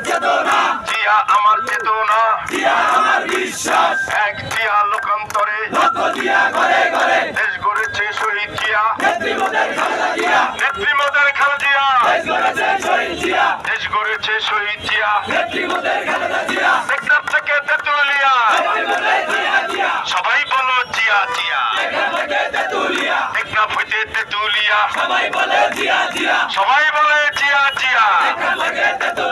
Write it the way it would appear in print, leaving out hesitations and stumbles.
জিয়া আমার চেতনা, আমার বিশ্বাস, এক জিয়া লোকান্তরে লক্ষ জিয়া ঘরে ঘরে, দেশ গড়েছে শহীদ জিয়া, নেত্রী মোদের খালেদা জিয়া, নেত্রী মোদের খালেদা জিয়া, দেশ গড়েছে শহীদ জিয়া, দেশ গড়েছে শহীদ জিয়া, নেত্রী মোদের খালেদা জিয়া, টেকনাফ থেকে তেতুলিয়া, সবাই বলে জিয়া জিয়া, সবাই বলো জিয়া জিয়া, এখান থেকে তেতুলিয়া, টেকনাফ হইতে তেতুলিয়া, সবাই বলে জিয়া জিয়া, সবাই বলে জিয়া জিয়া, এখান থেকে তেতুলিয়া।